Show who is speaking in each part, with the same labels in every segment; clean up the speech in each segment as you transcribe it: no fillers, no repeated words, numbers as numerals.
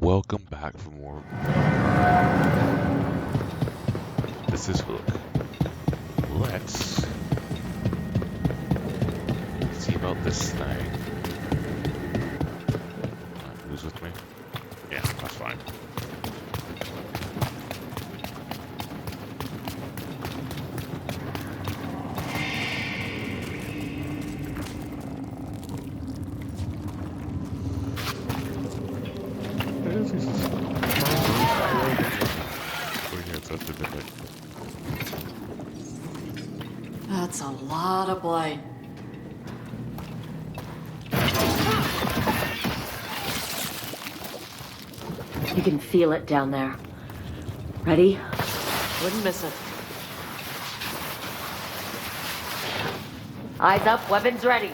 Speaker 1: Welcome back for more. This is Hook. Let's see about this thing. Who's with me? Yeah, that's fine.
Speaker 2: That's a lot of blight.
Speaker 3: You can feel it down there. Ready?
Speaker 2: Wouldn't miss it.
Speaker 3: Eyes up, weapons ready.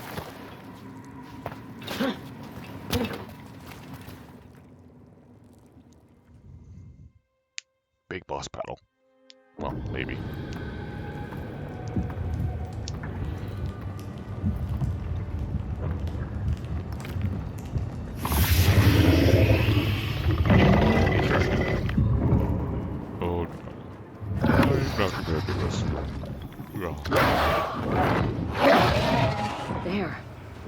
Speaker 1: Big boss battle. Well, maybe. Oh no. I'm not prepared for this.
Speaker 3: There.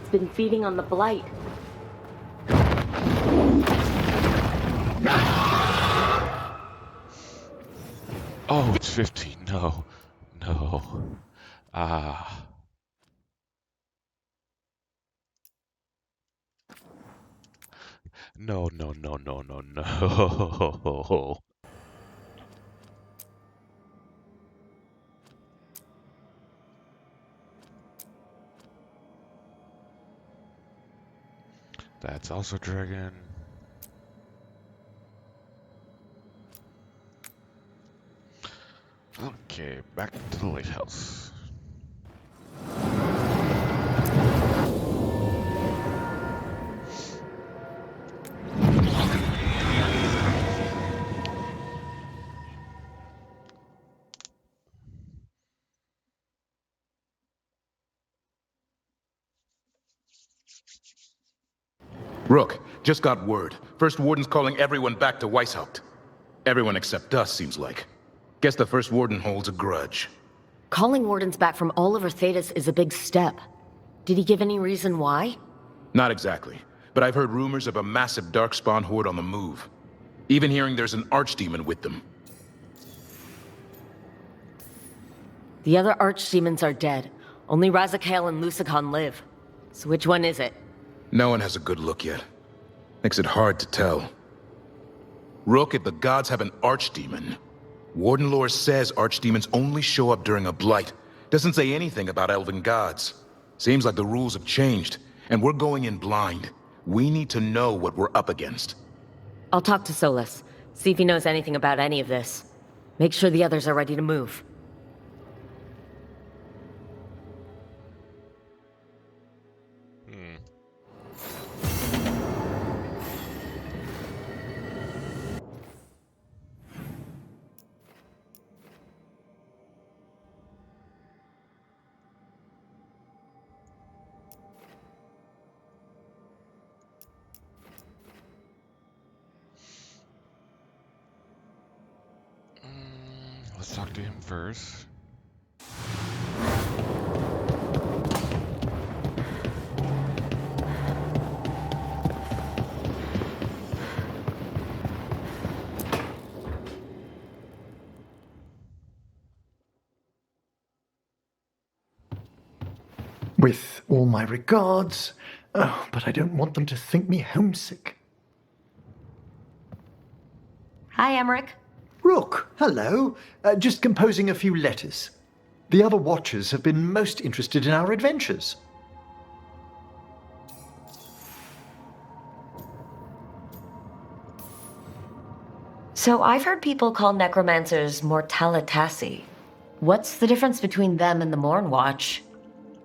Speaker 3: It's been feeding on the blight.
Speaker 1: Oh, it's 15. No. No. Ah. No, no, no, no, no, no. That's also dragon. Okay, back to the lighthouse.
Speaker 4: Rook, just got word. First Warden's calling everyone back to Weishaupt. Everyone except us, seems like. Guess the First Warden holds a grudge.
Speaker 3: Calling wardens back from all over Thetis is a big step. Did he give any reason why?
Speaker 4: Not exactly, but I've heard rumors of a massive Darkspawn horde on the move. Even hearing there's an archdemon with them.
Speaker 3: The other archdemons are dead. Only Razakale and Lusakhan live. So which one is it?
Speaker 4: No one has a good look yet. Makes it hard to tell. Rook, if the gods have an archdemon, Warden lore says archdemons only show up during a blight. Doesn't say anything about elven gods. Seems like the rules have changed, and we're going in blind. We need to know what we're up against.
Speaker 3: I'll talk to Solus. See if he knows anything about any of this. Make sure the others are ready to move.
Speaker 1: Let's talk to him first.
Speaker 5: With all my regards, but I don't want them to think me homesick.
Speaker 3: Hi, Emmerich.
Speaker 5: Rook, hello. Just composing a few letters. The other Watchers have been most interested in our adventures.
Speaker 3: So I've heard people call necromancers mortalitasi. What's the difference between them and the Morn Watch?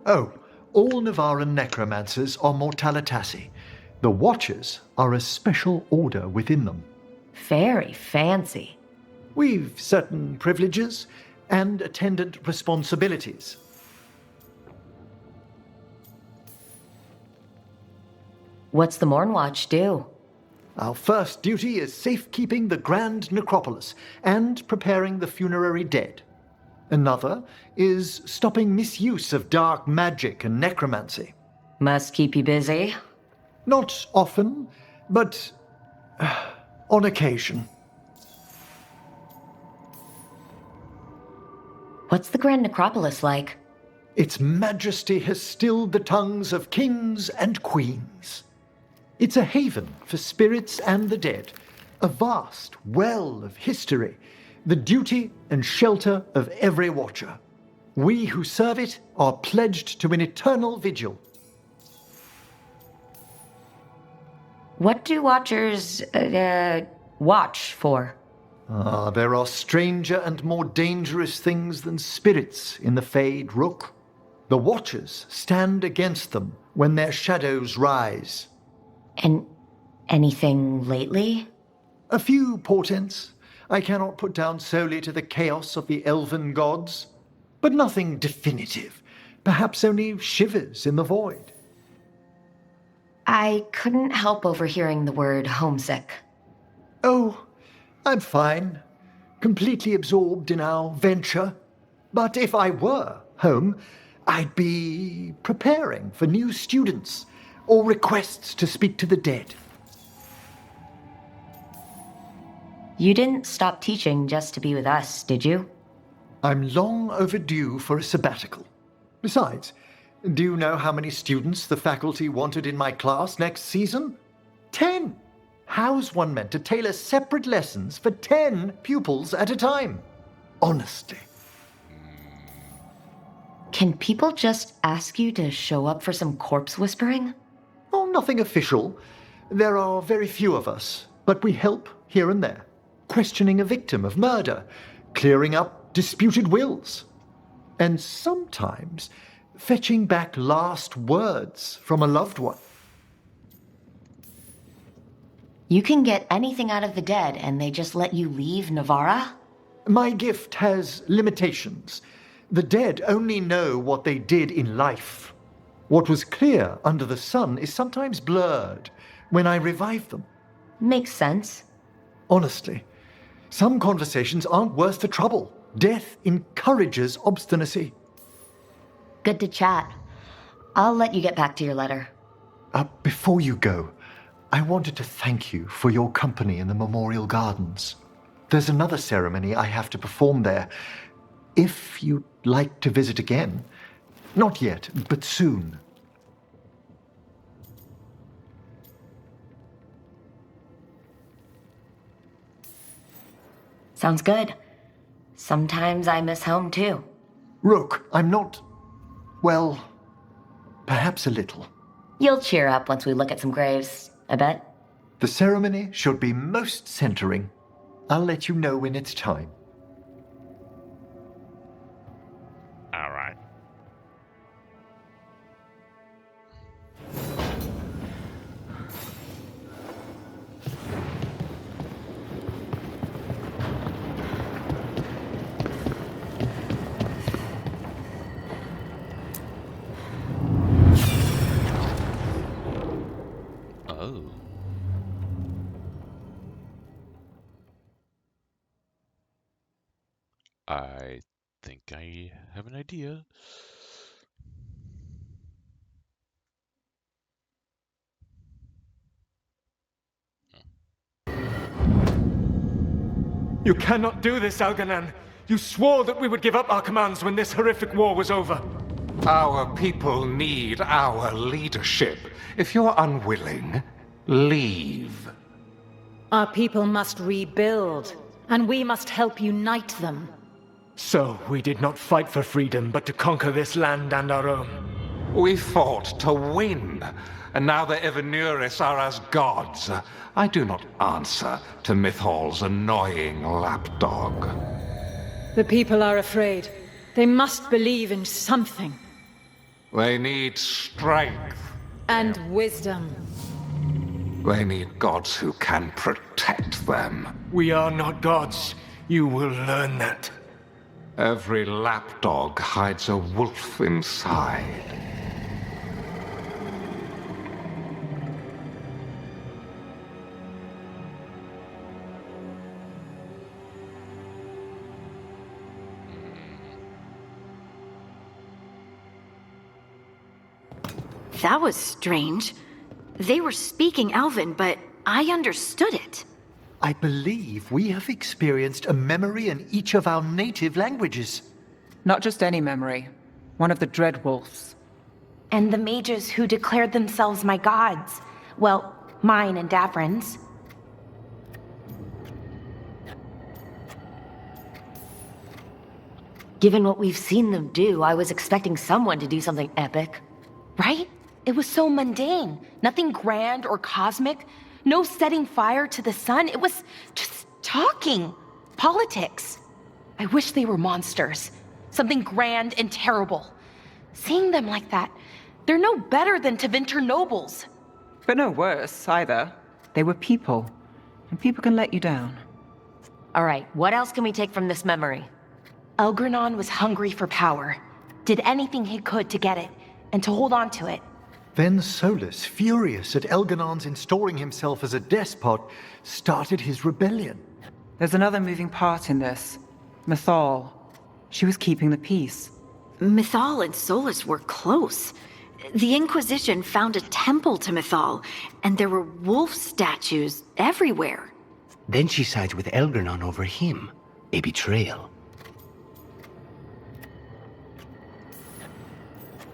Speaker 5: Oh, all Navaran necromancers are mortalitasi. The Watchers are a special order within them.
Speaker 3: Very fancy.
Speaker 5: We've certain privileges and attendant responsibilities.
Speaker 3: What's the Morn Watch do?
Speaker 5: Our first duty is safekeeping the Grand Necropolis and preparing the funerary dead. Another is stopping misuse of dark magic and necromancy.
Speaker 3: Must keep you busy.
Speaker 5: Not often, but on occasion.
Speaker 3: What's the Grand Necropolis like?
Speaker 5: Its majesty has stilled the tongues of kings and queens. It's a haven for spirits and the dead, a vast well of history, the duty and shelter of every watcher. We who serve it are pledged to an eternal vigil.
Speaker 3: What do watchers watch for?
Speaker 5: There are stranger and more dangerous things than spirits in the Fade Rook. The Watchers stand against them when their shadows rise.
Speaker 3: And anything lately?
Speaker 5: A few portents I cannot put down solely to the chaos of the elven gods, but nothing definitive. Perhaps only shivers in the void.
Speaker 3: I couldn't help overhearing the word homesick.
Speaker 5: Oh, I'm fine. Completely absorbed in our venture. But if I were home, I'd be preparing for new students or requests to speak to the dead.
Speaker 3: You didn't stop teaching just to be with us, did you?
Speaker 5: I'm long overdue for a sabbatical. Besides, do you know how many students the faculty wanted in my class next season? 10! How's one meant to tailor separate lessons for 10 pupils at a time? Honestly.
Speaker 3: Can people just ask you to show up for some corpse whispering?
Speaker 5: Oh, nothing official. There are very few of us, but we help here and there. Questioning a victim of murder, clearing up disputed wills, and sometimes fetching back last words from a loved one.
Speaker 3: You can get anything out of the dead and they just let you leave Navarra?
Speaker 5: My gift has limitations. The dead only know what they did in life. What was clear under the sun is sometimes blurred when I revive them.
Speaker 3: Makes sense.
Speaker 5: Honestly, some conversations aren't worth the trouble. Death encourages obstinacy.
Speaker 3: Good to chat. I'll let you get back to your letter.
Speaker 5: Before you go, I wanted to thank you for your company in the Memorial Gardens. There's another ceremony I have to perform there. If you'd like to visit again. Not yet, but soon.
Speaker 3: Sounds good. Sometimes I miss home too.
Speaker 5: Rook, I'm not... well, perhaps a little.
Speaker 3: You'll cheer up once we look at some graves, I bet.
Speaker 5: The ceremony should be most centering. I'll let you know when it's time.
Speaker 1: All right. Oh. I think I have an idea.
Speaker 6: You cannot do this, Algernon. You swore that we would give up our commands when this horrific war was over.
Speaker 7: Our people need our leadership. If you're unwilling, leave.
Speaker 8: Our people must rebuild, and we must help unite them.
Speaker 6: So, we did not fight for freedom, but to conquer this land and our own.
Speaker 7: We fought to win, and now the Evanuris are as gods. I do not answer to Mythal's annoying lapdog.
Speaker 8: The people are afraid. They must believe in something.
Speaker 7: They need strength.
Speaker 8: And wisdom.
Speaker 7: They need gods who can protect them.
Speaker 6: We are not gods. You will learn that.
Speaker 7: Every lapdog hides a wolf inside.
Speaker 9: That was strange. They were speaking Elven, but I understood it.
Speaker 5: I believe we have experienced a memory in each of our native languages.
Speaker 10: Not just any memory. One of the Dreadwolves.
Speaker 11: And the mages who declared themselves my gods. Well, mine and Davrin's.
Speaker 3: Given what we've seen them do, I was expecting someone to do something epic.
Speaker 11: Right? It was so mundane. Nothing grand or cosmic. No setting fire to the sun. It was just talking. Politics. I wish they were monsters. Something grand and terrible. Seeing them like that, they're no better than Tevinter nobles.
Speaker 10: But no worse, either. They were people. And people can let you down.
Speaker 3: All right, what else can we take from this memory?
Speaker 11: Elgranon was hungry for power. Did anything he could to get it, and to hold on to it.
Speaker 5: Then Solus, furious at Elganon's installing himself as a despot, started his rebellion.
Speaker 10: There's another moving part in this. Mythal. She was keeping the peace.
Speaker 9: Mythal and Solus were close. The Inquisition found a temple to Mythal, and there were wolf statues everywhere.
Speaker 12: Then she sides with Elgranon over him. A betrayal.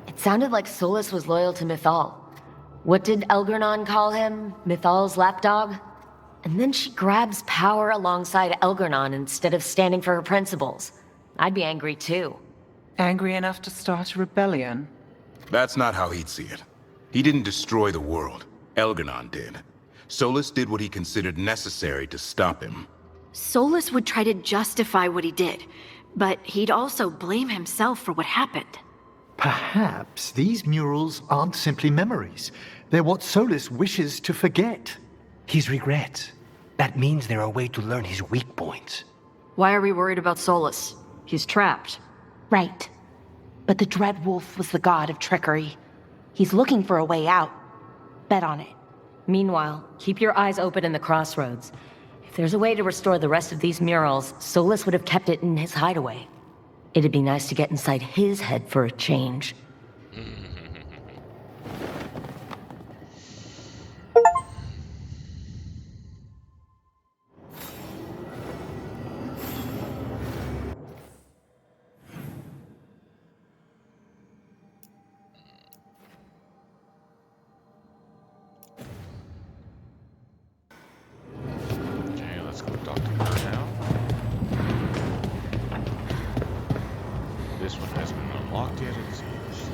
Speaker 3: It sounded like Solus was loyal to Mythal. What did Elgranon call him? Mythal's lapdog? And then she grabs power alongside Elgranon instead of standing for her principles. I'd be angry too.
Speaker 10: Angry enough to start a rebellion?
Speaker 4: That's not how he'd see it. He didn't destroy the world. Elgranon did. Solus did what he considered necessary to stop him.
Speaker 9: Solus would try to justify what he did, but he'd also blame himself for what happened.
Speaker 5: Perhaps these murals aren't simply memories. They're what Solus wishes to forget.
Speaker 12: His regrets. That means they're a way to learn his weak points.
Speaker 2: Why are we worried about Solus? He's trapped.
Speaker 11: Right. But the Dreadwolf was the god of trickery. He's looking for a way out. Bet on it.
Speaker 3: Meanwhile, keep your eyes open in the crossroads. If there's a way to restore the rest of these murals, Solus would have kept it in his hideaway. It'd be nice to get inside his head for a change.
Speaker 1: Okay, let's go talk to her now. This one hasn't been unlocked yet, it seems.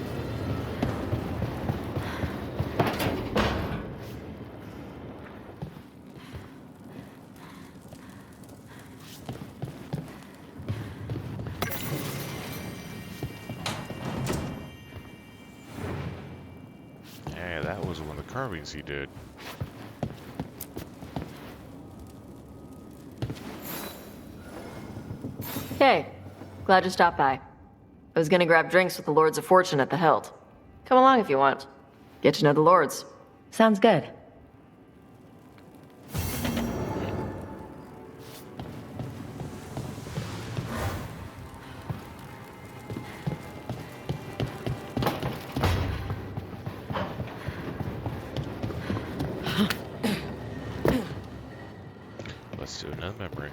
Speaker 1: Yeah, that was one of the carvings he did.
Speaker 2: Hey, glad you stopped by. I was gonna grab drinks with the Lords of Fortune at the Hilt. Come along if you want. Get to know the Lords.
Speaker 3: Sounds good.
Speaker 1: Let's do another memory.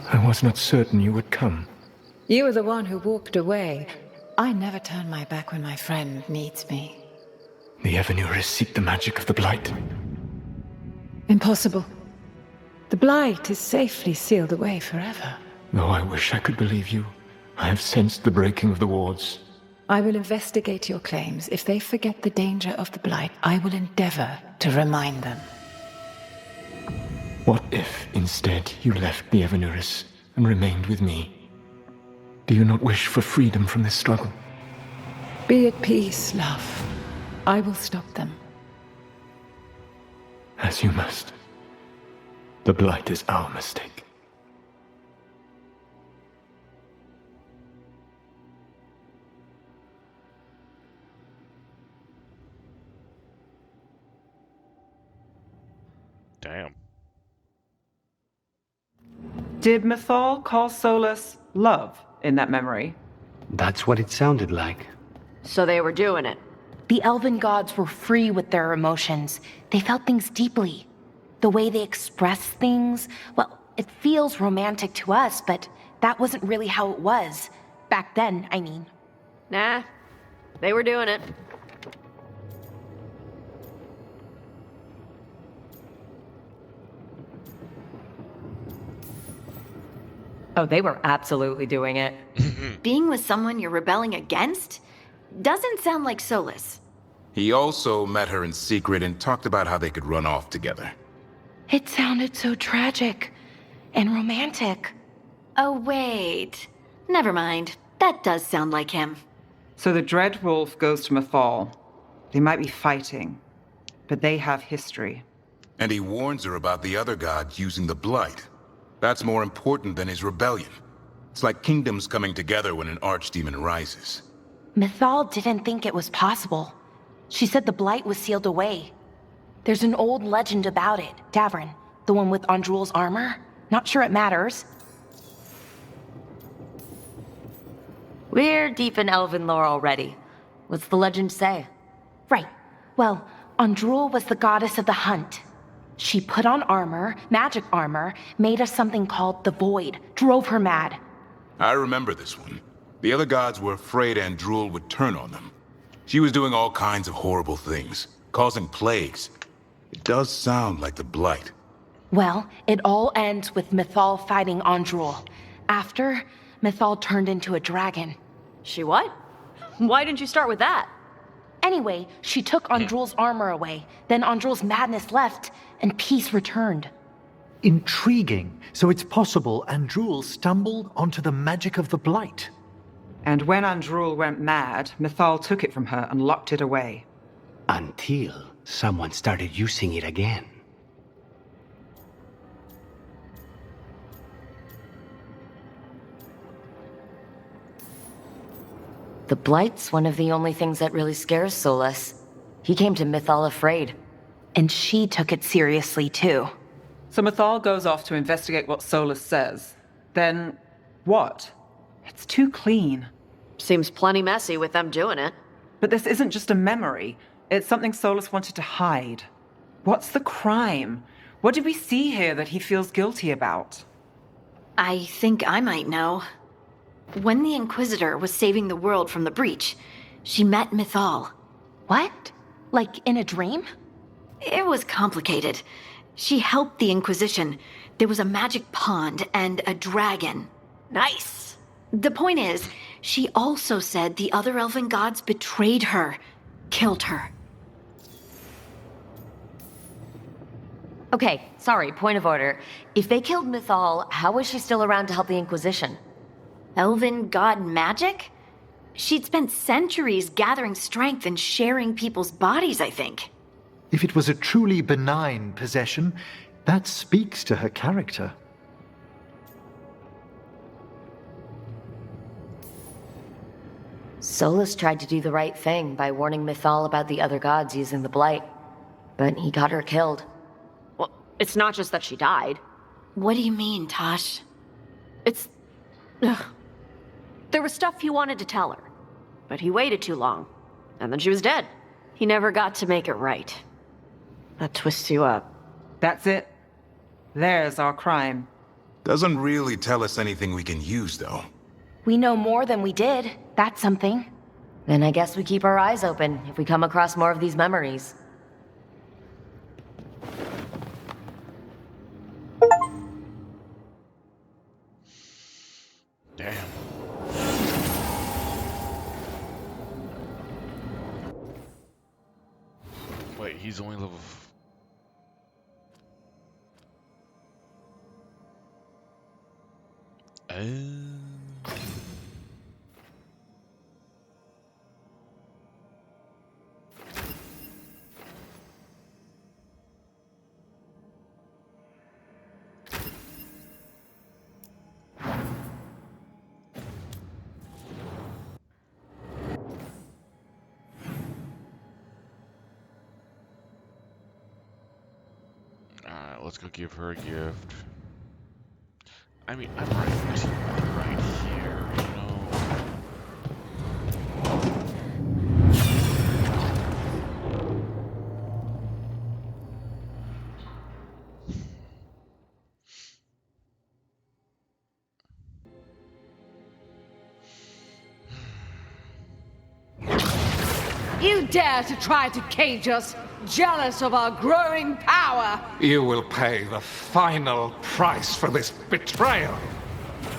Speaker 13: I was not certain you would come.
Speaker 8: You were the one who walked away. I never turn my back when my friend needs me.
Speaker 13: The Evanurus seek the magic of the Blight.
Speaker 8: Impossible. The Blight is safely sealed away forever.
Speaker 13: Though I wish I could believe you, I have sensed the breaking of the wards.
Speaker 8: I will investigate your claims. If they forget the danger of the Blight, I will endeavor to remind them.
Speaker 13: What if, instead, you left the Evanurus and remained with me? Do you not wish for freedom from this struggle?
Speaker 8: Be at peace, love. I will stop them.
Speaker 13: As you must. The Blight is our mistake.
Speaker 1: Damn.
Speaker 10: Did Mythal call Solus love in that memory?
Speaker 12: That's what it sounded like.
Speaker 2: So they were doing it.
Speaker 11: The elven gods were free with their emotions. They felt things deeply. The way they express things, well, it feels romantic to us, but that wasn't really how it was. Back then, I mean.
Speaker 2: Nah, they were doing it.
Speaker 3: Oh, they were absolutely doing it.
Speaker 9: Being with someone you're rebelling against doesn't sound like Solus.
Speaker 4: He also met her in secret and talked about how they could run off together.
Speaker 11: It sounded so tragic and romantic.
Speaker 9: Oh, wait. Never mind. That does sound like him.
Speaker 10: So the Dread Wolf goes to Mythal. They might be fighting, but they have history.
Speaker 4: And he warns her about the other gods using the Blight. That's more important than his rebellion. It's like kingdoms coming together when an archdemon rises.
Speaker 11: Mythal didn't think it was possible. She said the Blight was sealed away. There's an old legend about it. Davrin, the one with Andrul's armor. Not sure it matters.
Speaker 3: We're deep in elven lore already. What's the legend say?
Speaker 11: Right. Well, Andrul was the goddess of the hunt. She put on armor, magic armor, made us something called the Void, drove her mad.
Speaker 4: I remember this one. The other gods were afraid Andrul would turn on them. She was doing all kinds of horrible things, causing plagues. It does sound like the Blight.
Speaker 11: Well, it all ends with Mythal fighting Andrul. After, Mythal turned into a dragon.
Speaker 2: She what? Why didn't you start with that?
Speaker 11: Anyway, she took Andrul's armor away. Then Andrul's madness left, and peace returned.
Speaker 5: Intriguing. So it's possible Andrul stumbled onto the magic of the Blight.
Speaker 10: And when Andrul went mad, Mythal took it from her and locked it away.
Speaker 12: Until someone started using it again.
Speaker 3: The Blight's one of the only things that really scares Solus. He came to Mythal afraid.
Speaker 11: And she took it seriously, too.
Speaker 10: So Mythal goes off to investigate what Solus says. Then, what? It's too clean.
Speaker 2: Seems plenty messy with them doing it.
Speaker 10: But this isn't just a memory. It's something Solus wanted to hide. What's the crime? What did we see here that he feels guilty about?
Speaker 9: I think I might know. When the Inquisitor was saving the world from the breach, she met Mythal.
Speaker 11: What? Like in a dream?
Speaker 9: It was complicated. She helped the Inquisition. There was a magic pond and a dragon.
Speaker 2: Nice.
Speaker 9: The point is, she also said the other elven gods betrayed her, killed her.
Speaker 3: Okay, sorry, point of order. If they killed Mythal, how was she still around to help the Inquisition?
Speaker 9: Elven god magic? She'd spent centuries gathering strength and sharing people's bodies, I think.
Speaker 5: If it was a truly benign possession, that speaks to her character.
Speaker 3: Solus tried to do the right thing by warning Mythal about the other gods using the Blight. But he got her killed.
Speaker 2: Well, it's not just that she died.
Speaker 9: What do you mean, Tosh?
Speaker 2: It's... Ugh. There was stuff he wanted to tell her, but he waited too long, and then she was dead. He never got to make it right. That twists you up.
Speaker 10: That's it. There's our crime.
Speaker 4: Doesn't really tell us anything we can use, though.
Speaker 11: We know more than we did. That's something.
Speaker 3: Then I guess we keep our eyes open if we come across more of these memories.
Speaker 1: Damn. Wait, he's only level... let's go give her a gift. I mean, I'm right here, you know?
Speaker 14: You dare to try to cage us, jealous of our growing power!
Speaker 7: You will pay the final price for this betrayal.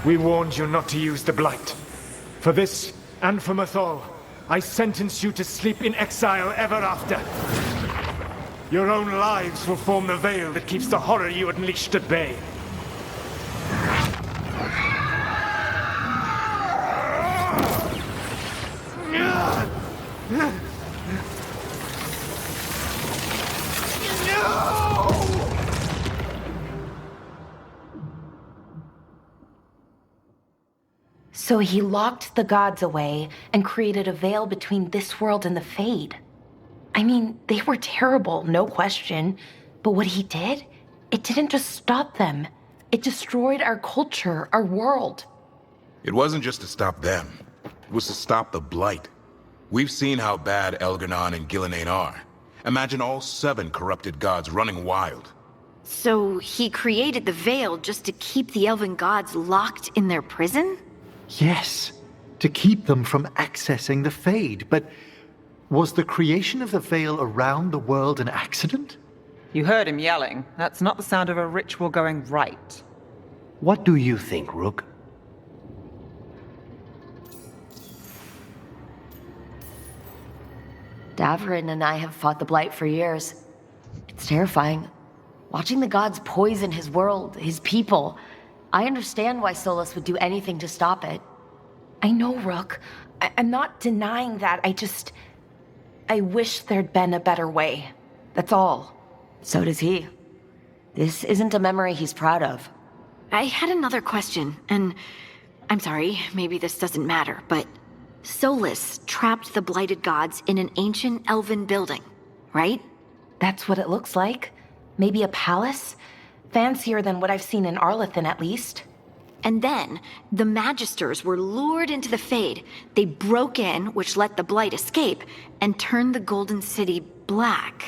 Speaker 6: We warned you not to use the Blight. For this, and for Mythal, I sentence you to sleep in exile ever after. Your own lives will form the veil that keeps the horror you unleashed at bay.
Speaker 11: So he locked the gods away and created a veil between this world and the Fade. I mean, they were terrible, no question. But what he did, it didn't just stop them. It destroyed our culture, our world.
Speaker 4: It wasn't just to stop them. It was to stop the Blight. We've seen how bad Elgar'nan and Gillenane are. Imagine all 7 corrupted gods running wild.
Speaker 9: So he created the veil just to keep the elven gods locked in their prison?
Speaker 5: Yes, to keep them from accessing the Fade. But was the creation of the veil around the world an accident?
Speaker 10: You heard him yelling. That's not the sound of a ritual going right.
Speaker 12: What do you think, Rook?
Speaker 3: Davrin and I have fought the Blight for years. It's terrifying. Watching the gods poison his world, his people. I understand why Solus would do anything to stop it.
Speaker 11: I know, Rook. I'm not denying that. I wish there'd been a better way. That's all.
Speaker 3: So does he. This isn't a memory he's proud of.
Speaker 9: I had another question, and I'm sorry, maybe this doesn't matter, but Solus trapped the blighted gods in an ancient elven building, right?
Speaker 11: That's what it looks like. Maybe a palace? Fancier than what I've seen in Arlethan, at least.
Speaker 9: And then, the Magisters were lured into the Fade. They broke in, which let the Blight escape, and turned the Golden City black.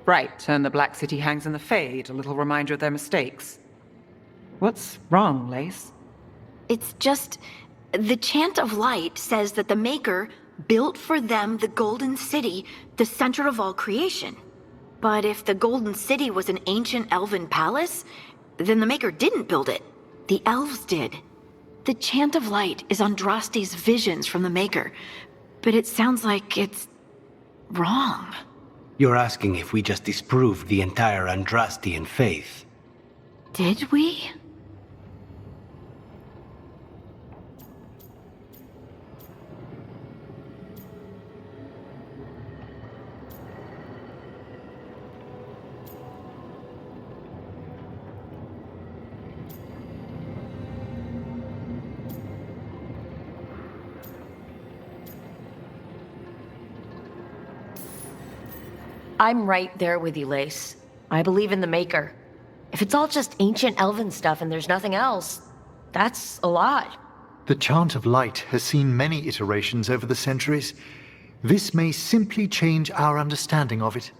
Speaker 10: Right, and the Black City hangs in the Fade, a little reminder of their mistakes. What's wrong, Lace?
Speaker 9: It's just... the Chant of Light says that the Maker built for them the Golden City, the center of all creation. But if the Golden City was an ancient elven palace, then the Maker didn't build it. The elves did. The Chant of Light is Andraste's visions from the Maker, but it sounds like it's wrong.
Speaker 12: You're asking if we just disproved the entire Andrastian faith.
Speaker 9: Did we?
Speaker 3: I'm right there with you, Lace. I believe in the Maker. If it's all just ancient elven stuff and there's nothing else, that's a lot.
Speaker 5: The Chant of Light has seen many iterations over the centuries. This may simply change our understanding of it.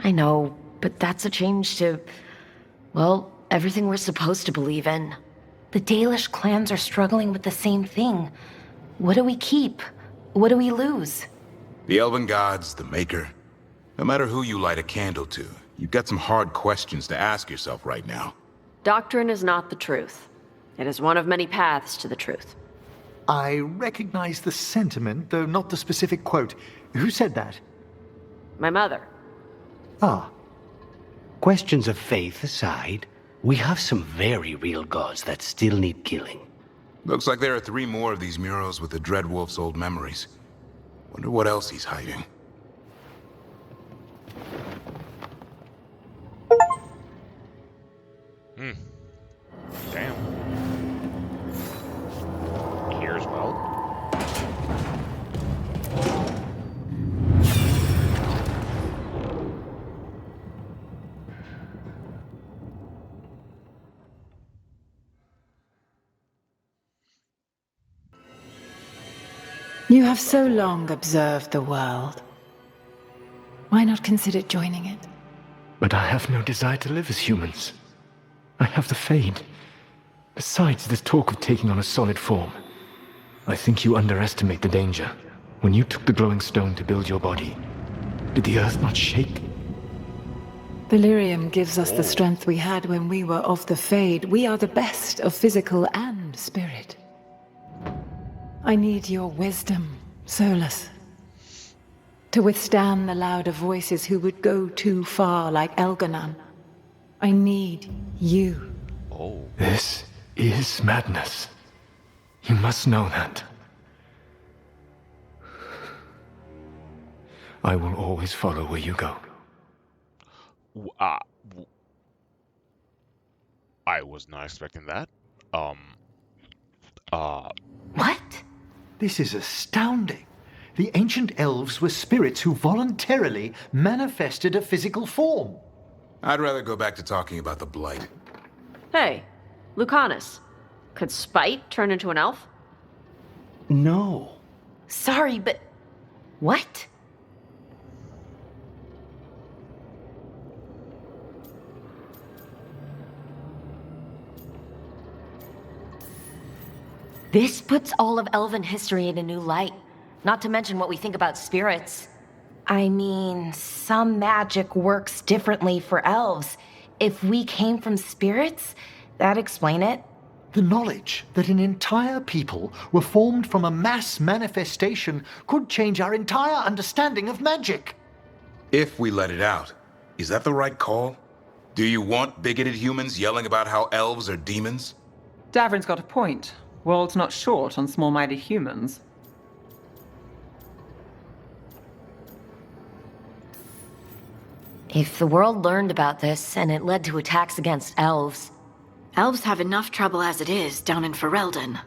Speaker 3: I know, but that's a change to, well, everything we're supposed to believe in.
Speaker 11: The Dalish clans are struggling with the same thing. What do we keep? What do we lose?
Speaker 4: The Elven Gods, the Maker. No matter who you light a candle to, you've got some hard questions to ask yourself right now.
Speaker 2: Doctrine is not the truth. It is one of many paths to the truth.
Speaker 5: I recognize the sentiment, though not the specific quote. Who said that?
Speaker 2: My mother.
Speaker 5: Ah.
Speaker 12: Questions of faith aside, we have some very real gods that still need killing.
Speaker 4: Looks like there are 3 more of these murals with the Dreadwolf's old memories. Wonder what else he's hiding.
Speaker 1: Damn. Here's well.
Speaker 8: You have so long observed the world. Why not consider joining it?
Speaker 13: But I have no desire to live as humans. I have the Fade. Besides, this talk of taking on a solid form. I think you underestimate the danger. When you took the glowing stone to build your body, did the earth not shake?
Speaker 8: Delirium gives us the strength we had when we were of the Fade. We are the best of physical and spirit. I need your wisdom, Solus. To withstand the louder voices who would go too far like Elganon. I need you.
Speaker 1: Oh.
Speaker 13: This is madness. You must know that. I will always follow where you go.
Speaker 1: I was not expecting that.
Speaker 3: What?
Speaker 5: This is astounding. The ancient elves were spirits who voluntarily manifested a physical form.
Speaker 4: I'd rather go back to talking about the Blight.
Speaker 2: Hey, Lucanus. Could Spite turn into an elf?
Speaker 12: No.
Speaker 11: Sorry, but...
Speaker 3: What? This puts all of elven history in a new light. Not to mention what we think about spirits.
Speaker 11: I mean, some magic works differently for elves. If we came from spirits, that'd explain it.
Speaker 5: The knowledge that an entire people were formed from a mass manifestation could change our entire understanding of magic.
Speaker 4: If we let it out, is that the right call? Do you want bigoted humans yelling about how elves are demons?
Speaker 10: Davrin's got a point. World's not short on small-minded humans.
Speaker 3: If the world learned about this and it led to attacks against elves...
Speaker 9: Elves have enough trouble as it is down in Ferelden.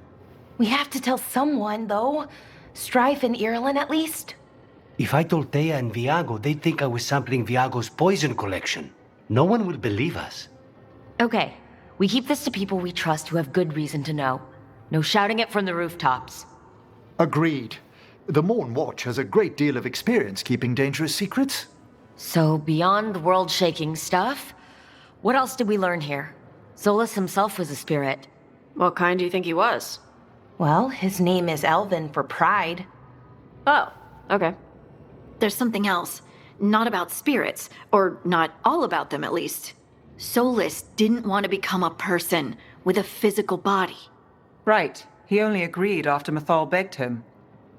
Speaker 11: We have to tell someone, though. Strife and Irulan, at least.
Speaker 12: If I told Thea and Viago, they'd think I was sampling Viago's poison collection. No one will believe us.
Speaker 3: Okay, we keep this to people we trust who have good reason to know. No shouting it from the rooftops.
Speaker 5: Agreed. The Morn Watch has a great deal of experience keeping dangerous secrets.
Speaker 3: So, beyond the world-shaking stuff, what else did we learn here? Solus himself was a spirit.
Speaker 2: What kind do you think he was?
Speaker 11: Well, his name is Elven for pride.
Speaker 2: Oh, okay.
Speaker 9: There's something else. Not about spirits, or not all about them at least. Solus didn't want to become a person with a physical body.
Speaker 10: Right. He only agreed after Mythal begged him.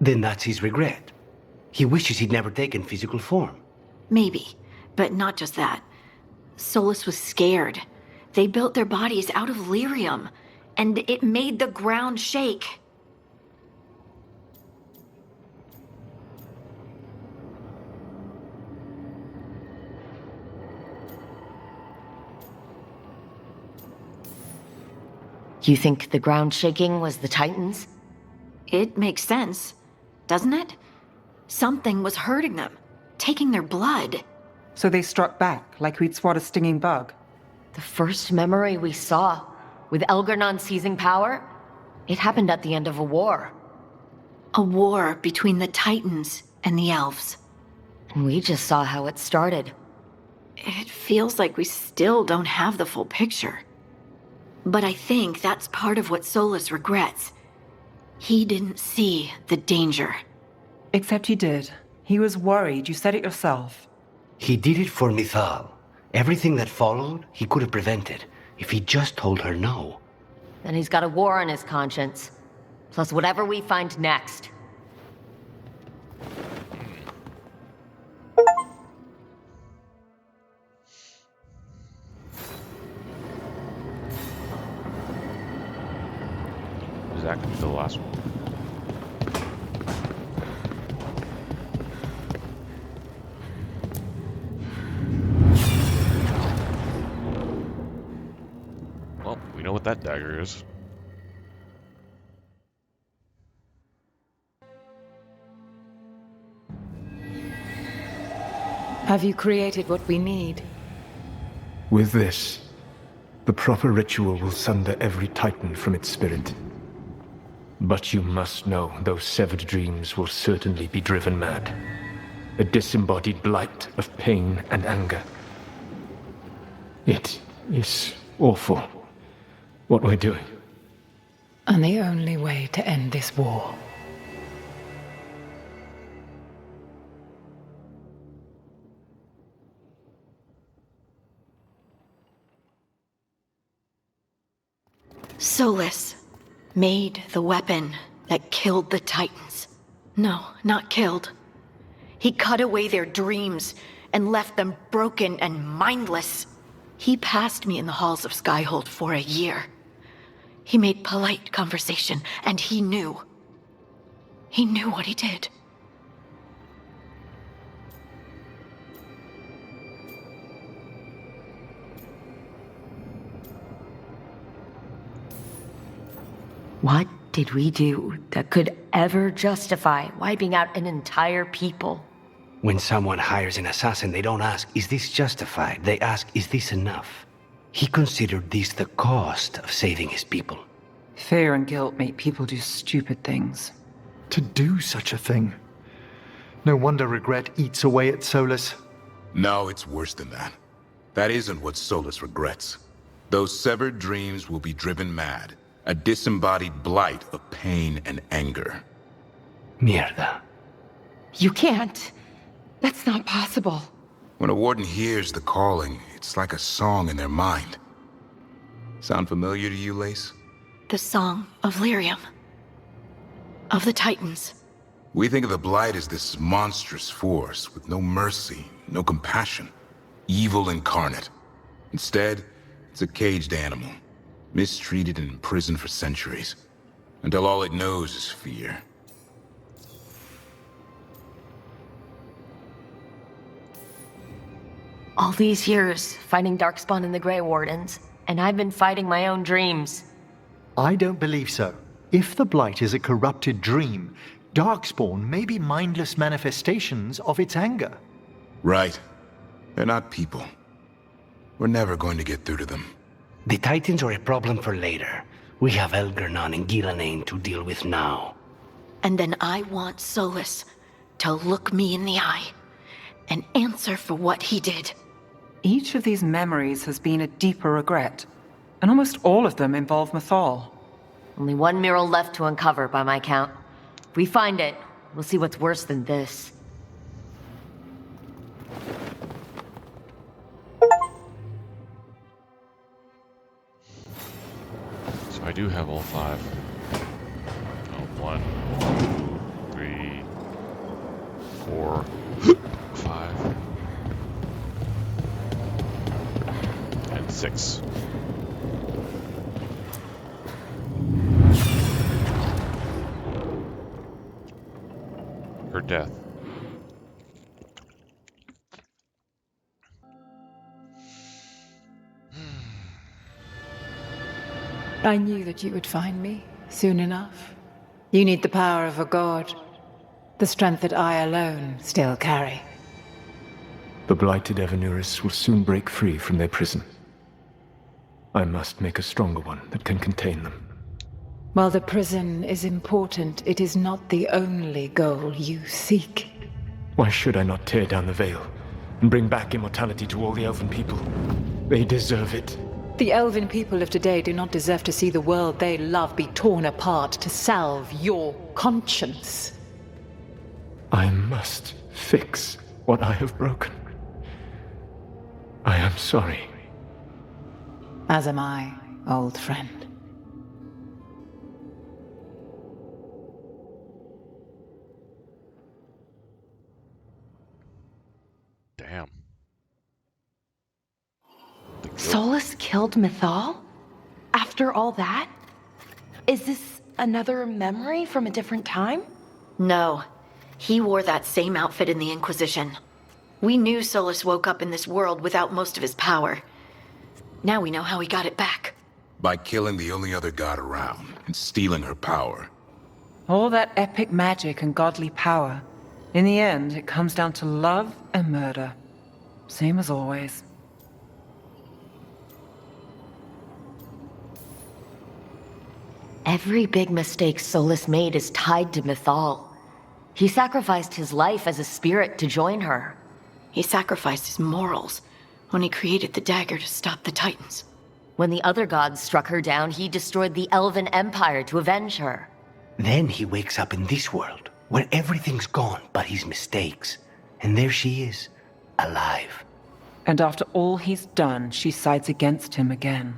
Speaker 12: Then that's his regret. He wishes he'd never taken physical form.
Speaker 9: Maybe, but not just that. Solus was scared. They built their bodies out of lyrium, and it made the ground shake.
Speaker 3: You think the ground shaking was the Titans?
Speaker 9: It makes sense, doesn't it? Something was hurting them, taking their blood.
Speaker 10: So they struck back, like we'd swat a stinging bug.
Speaker 3: The first memory we saw, with Elgarnon seizing power, it happened at the end of a war.
Speaker 9: A war between the Titans and the elves.
Speaker 3: And we just saw how it started.
Speaker 9: It feels like we still don't have the full picture. But I think that's part of what Solus regrets. He didn't see the danger.
Speaker 10: Except he did. He was worried, you said it yourself.
Speaker 12: He did it for Mythal. Everything that followed, he could have prevented, if he just told her no.
Speaker 3: Then he's got a war on his conscience. Plus whatever we find next.
Speaker 1: Is that going to be the last one? Well, we know what that dagger is.
Speaker 8: Have you created what we need?
Speaker 13: With this, the proper ritual will sunder every Titan from its spirit. But you must know those severed dreams will certainly be driven mad. A disembodied blight of pain and anger. It is awful what we're doing.
Speaker 8: And the only way to end this war.
Speaker 9: Solus made the weapon that killed the Titans. No, not killed. He cut away their dreams and left them broken and mindless. He passed me in the halls of Skyhold for a year. He made polite conversation, and he knew. He knew what he did.
Speaker 3: What did we do that could ever justify wiping out an entire people?
Speaker 12: When someone hires an assassin, they don't ask, is this justified? They ask, is this enough? He considered this the cost of saving his people.
Speaker 10: Fear and guilt make people do stupid things.
Speaker 5: To do such a thing. No wonder regret eats away at Solus.
Speaker 4: No, it's worse than that. That isn't what Solus regrets. Those severed dreams will be driven mad. A disembodied blight of pain and anger.
Speaker 12: Mierda.
Speaker 11: You can't. That's not possible.
Speaker 4: When a warden hears the calling, it's like a song in their mind. Sound familiar to you, Lace?
Speaker 9: The song of Lyrium. Of the Titans.
Speaker 4: We think of the Blight as this monstrous force with no mercy, no compassion. Evil incarnate. Instead, it's a caged animal. Mistreated and imprisoned for centuries. Until all it knows is fear.
Speaker 3: All these years, fighting Darkspawn and the Grey Wardens, and I've been fighting my own dreams.
Speaker 5: I don't believe so. If the Blight is a corrupted dream, Darkspawn may be mindless manifestations of its anger.
Speaker 4: Right. They're not people. We're never going to get through to them.
Speaker 12: The Titans are a problem for later. We have Elgernon and Gillanane to deal with now.
Speaker 9: And then I want Solus to look me in the eye and answer for what he did.
Speaker 10: Each of these memories has been a deeper regret, and almost all of them involve Mythal.
Speaker 3: Only one mural left to uncover by my count. If we find it, we'll see what's worse than this.
Speaker 1: So I do have all 5. Oh, 1, 2, 3, 4, 5, and 6. Her death.
Speaker 8: I knew that you would find me soon enough. You need the power of a god, the strength that I alone still carry.
Speaker 13: The blighted Evanuris will soon break free from their prison. I must make a stronger one that can contain them.
Speaker 8: While the prison is important, it is not the only goal you seek.
Speaker 13: Why should I not tear down the veil and bring back immortality to all the elven people? They deserve it.
Speaker 8: The elven people of today do not deserve to see the world they love be torn apart to salve your conscience.
Speaker 13: I must fix what I have broken. I am sorry.
Speaker 8: As am I, old friend.
Speaker 1: Damn.
Speaker 11: Solus killed Mythal? After all that? Is this another memory from a different time?
Speaker 9: No. He wore that same outfit in the Inquisition. We knew Solus woke up in this world without most of his power. Now we know how he got it back.
Speaker 4: By killing the only other god around and stealing her power.
Speaker 10: All that epic magic and godly power. In the end, it comes down to love and murder. Same as always.
Speaker 3: Every big mistake Solus made is tied to Mythal. He sacrificed his life as a spirit to join her.
Speaker 9: He sacrificed his morals when he created the dagger to stop the Titans.
Speaker 3: When the other gods struck her down, he destroyed the Elven Empire to avenge her.
Speaker 12: Then he wakes up in this world, where everything's gone but his mistakes. And there she is, alive.
Speaker 10: And after all he's done, she sides against him again.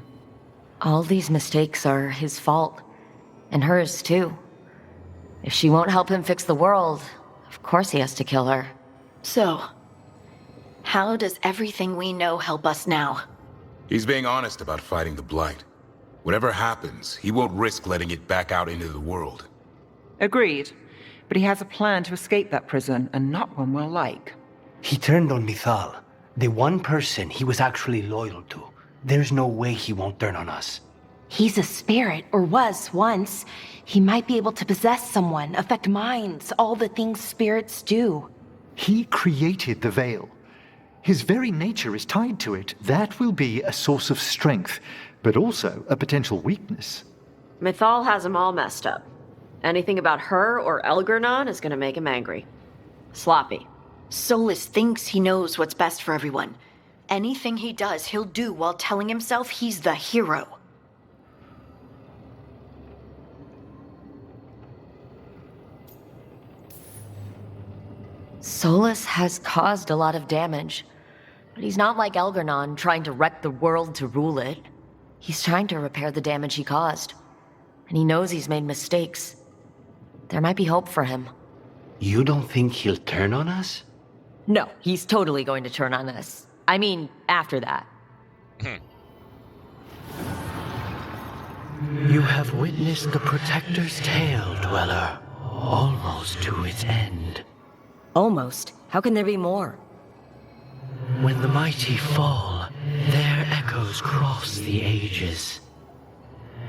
Speaker 3: All these mistakes are his fault. And hers, too. If she won't help him fix the world, of course he has to kill her.
Speaker 9: So, how does everything we know help us now?
Speaker 4: He's being honest about fighting the Blight. Whatever happens, he won't risk letting it back out into the world.
Speaker 10: Agreed. But he has a plan to escape that prison, and not one we'll like.
Speaker 12: He turned on Mythal, the one person he was actually loyal to. There's no way he won't turn on us.
Speaker 11: He's a spirit, or was once. He might be able to possess someone, affect minds, all the things spirits do.
Speaker 5: He created the Veil. His very nature is tied to it. That will be a source of strength, but also a potential weakness.
Speaker 2: Mythal has him all messed up. Anything about her or Elgernon is gonna make him angry. Sloppy.
Speaker 9: Solus thinks he knows what's best for everyone. Anything he does, he'll do while telling himself he's the hero.
Speaker 3: Solus has caused a lot of damage. But he's not like Elgernon, trying to wreck the world to rule it. He's trying to repair the damage he caused. And he knows he's made mistakes. There might be hope for him.
Speaker 12: You don't think he'll turn on us?
Speaker 3: No, he's totally going to turn on us. I mean, after that.
Speaker 12: You have witnessed the Protector's tale, Dweller. Almost to its end.
Speaker 3: Almost. How can there be more?
Speaker 12: When the mighty fall, their echoes cross the ages.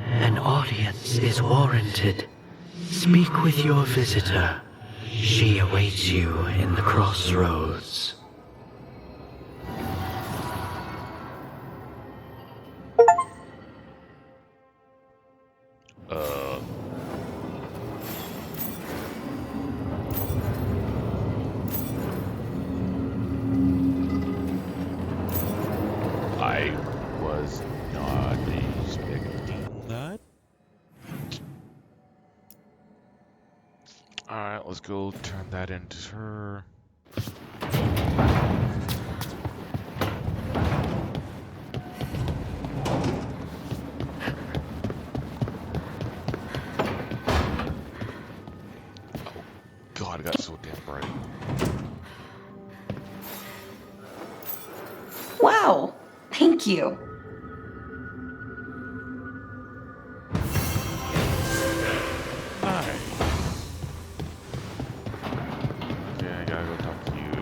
Speaker 12: An audience is warranted. Speak with your visitor. She awaits you in the crossroads.
Speaker 1: I was not expecting that. Alright, let's go turn that into her. Oh god, I got so damn bright.
Speaker 11: Wow, thank you.
Speaker 1: Nice. Okay, I gotta go talk to you.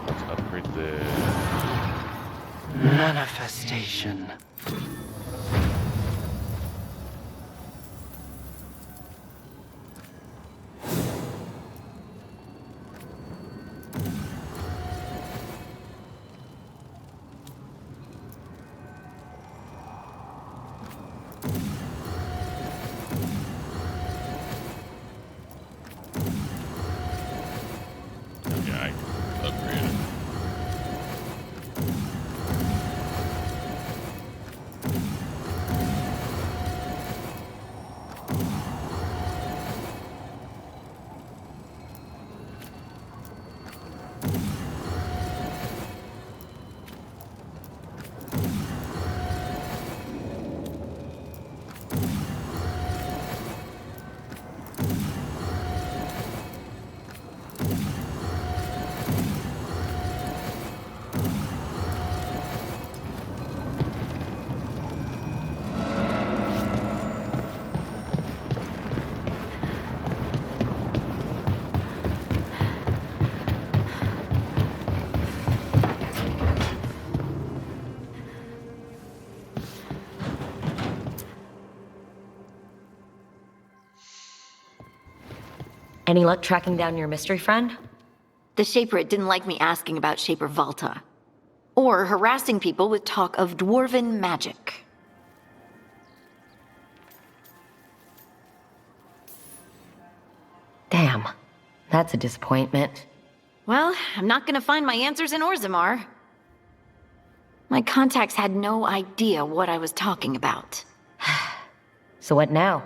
Speaker 1: Let's upgrade this.
Speaker 12: Manifestation.
Speaker 1: Okay, I upgraded.
Speaker 3: Any luck tracking down your mystery friend?
Speaker 9: The Shaper didn't like me asking about Shaper Valta. Or harassing people with talk of dwarven magic.
Speaker 3: Damn, that's a disappointment.
Speaker 9: Well, I'm not gonna find my answers in Orzammar. My contacts had no idea what I was talking about.
Speaker 3: So what now?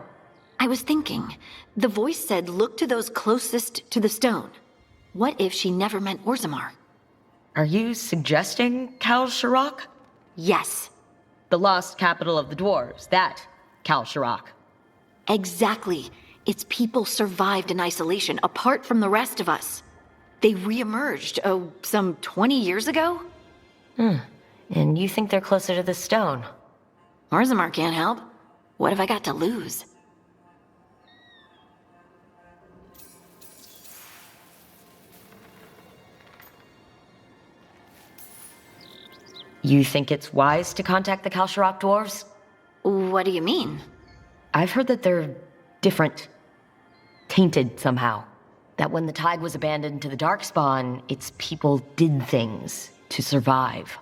Speaker 9: I was thinking. The voice said look to those closest to the stone. What if she never meant Orzammar?
Speaker 3: Are you suggesting Kal Sharok?
Speaker 9: Yes.
Speaker 3: The lost capital of the dwarves, that Kal Sharok.
Speaker 9: Exactly. Its people survived in isolation, apart from the rest of us. They re-emerged, some 20 years ago?
Speaker 3: And you think they're closer to the stone?
Speaker 9: Orzammar can't help. What have I got to lose?
Speaker 3: You think it's wise to contact the Kal Sharok dwarves?
Speaker 9: What do you mean?
Speaker 3: I've heard that they're different. Tainted somehow. That when the tide was abandoned to the Darkspawn, its people did things to survive.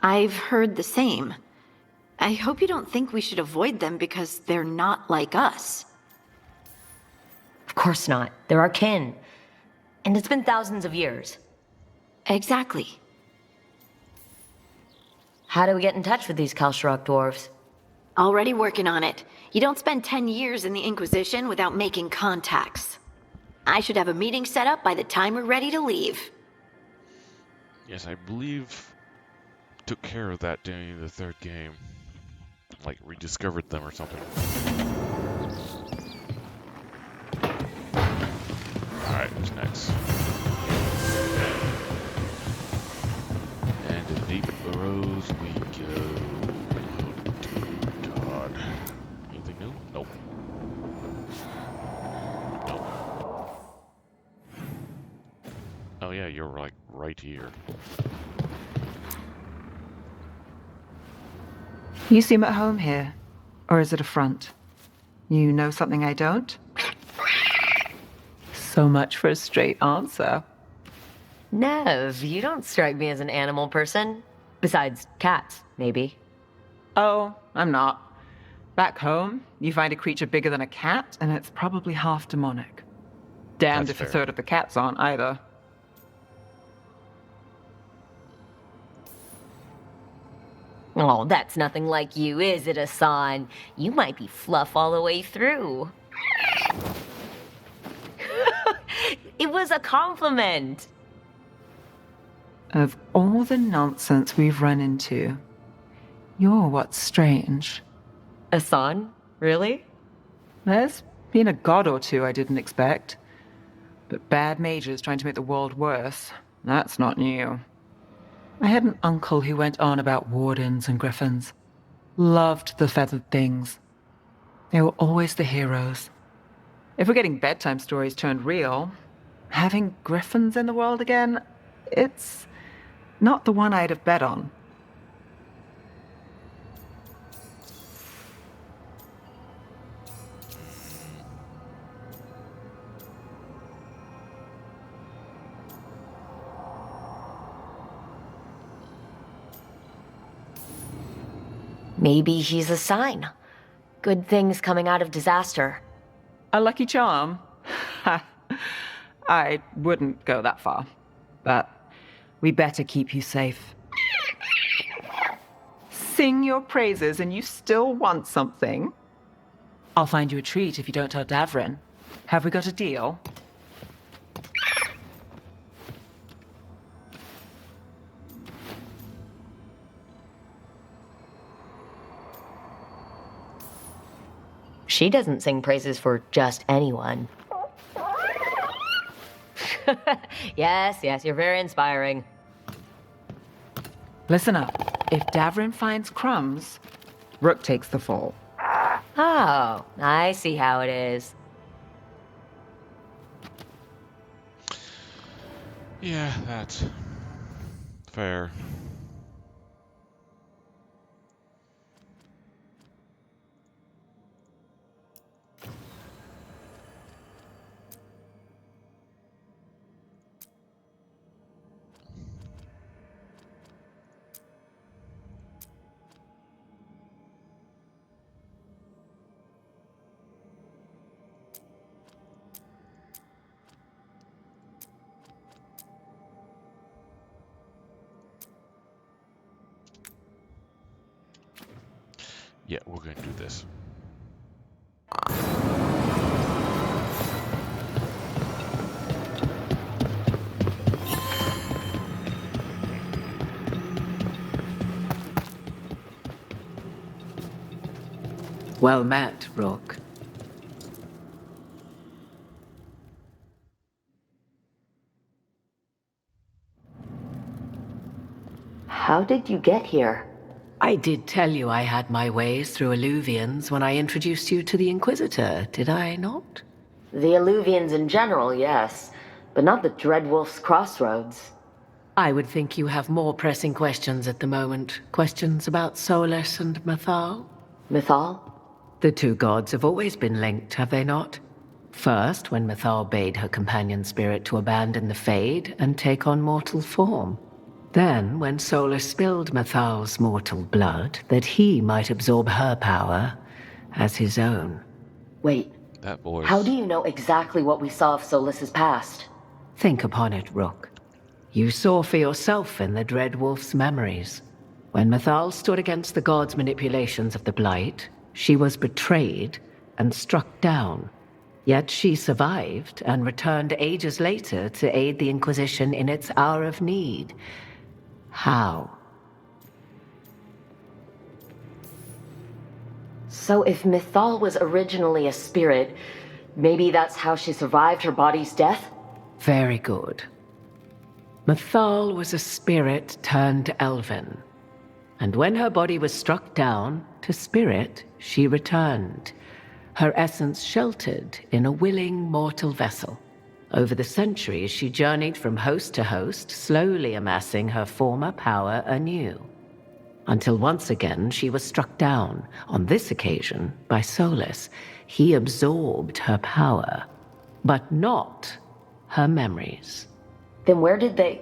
Speaker 9: I've heard the same. I hope you don't think we should avoid them because they're not like us.
Speaker 3: Of course not. They're our kin. And it's been thousands of years.
Speaker 9: Exactly.
Speaker 3: How do we get in touch with these Kal Sharok dwarves?
Speaker 9: Already working on it. You don't spend 10 years in the Inquisition without making contacts. I should have a meeting set up by the time we're ready to leave.
Speaker 1: Yes, I believe took care of that during the third game. Like, rediscovered them or something. Alright, who's next? And to Deep Burrows we go. Oh, God. Anything new? Nope. Nope. Oh yeah, you're like right here.
Speaker 10: You seem at home here. Or is it a front? You know something I don't? So much for a straight answer.
Speaker 3: Nev, you don't strike me as an animal person. Besides cats, maybe.
Speaker 10: Oh, I'm not. Back home, you find a creature bigger than a cat, and it's probably half demonic. Damned
Speaker 1: That's
Speaker 10: if a
Speaker 1: fair.
Speaker 10: third of the cats aren't either.
Speaker 3: Oh, that's nothing like you, is it, Hassan? You might be fluff all the way through. It was a compliment.
Speaker 10: Of all the nonsense we've run into, you're what's strange.
Speaker 3: Hassan? Really?
Speaker 10: There's been a god or two I didn't expect. But bad mages trying to make the world worse, that's not new. I had an uncle who went on about wardens and griffins. Loved the feathered things. They were always the heroes. If we're getting bedtime stories turned real, having griffins in the world again, it's not the one I'd have bet on.
Speaker 3: Maybe he's a sign. Good things coming out of disaster.
Speaker 10: A lucky charm? I wouldn't go that far. But we better keep you safe. Sing your praises and you still want something? I'll find you a treat if you don't tell Davrin. Have we got a deal?
Speaker 3: She doesn't sing praises for just anyone. Yes, you're very inspiring.
Speaker 10: Listen up. If Davrin finds crumbs, Rook takes the fall.
Speaker 3: Oh, I see how it is.
Speaker 1: Yeah, that's fair. Yeah, we're gonna do this.
Speaker 8: Well met, Rook.
Speaker 3: How did you get here?
Speaker 8: I did tell you I had my ways through Illuvians when I introduced you to the Inquisitor, did I not?
Speaker 3: The Illuvians in general, yes, but not the Dreadwolf's Crossroads.
Speaker 8: I would think you have more pressing questions at the moment. Questions about Solus and Mythal?
Speaker 3: Mythal?
Speaker 8: The two gods have always been linked, have they not? First, when Mythal bade her companion spirit to abandon the Fade and take on mortal form. Then, when Solus spilled Mythal's mortal blood, that he might absorb her power as his own.
Speaker 3: Wait,
Speaker 1: that voice.
Speaker 3: How do you know exactly what we saw of Solus's past?
Speaker 8: Think upon it, Rook. You saw for yourself in the Dreadwolf's memories. When Mythal stood against the gods' manipulations of the Blight, she was betrayed and struck down. Yet she survived and returned ages later to aid the Inquisition in its hour of need. How?
Speaker 3: So if Mythal was originally a spirit, maybe that's how she survived her body's death?
Speaker 8: Very good. Mythal was a spirit turned elven. And when her body was struck down, to spirit she returned. Her essence sheltered in a willing mortal vessel. Over the centuries, she journeyed from host to host, slowly amassing her former power anew. Until once again, she was struck down, on this occasion, by Solus. He absorbed her power, but not her memories.
Speaker 3: Then where did they...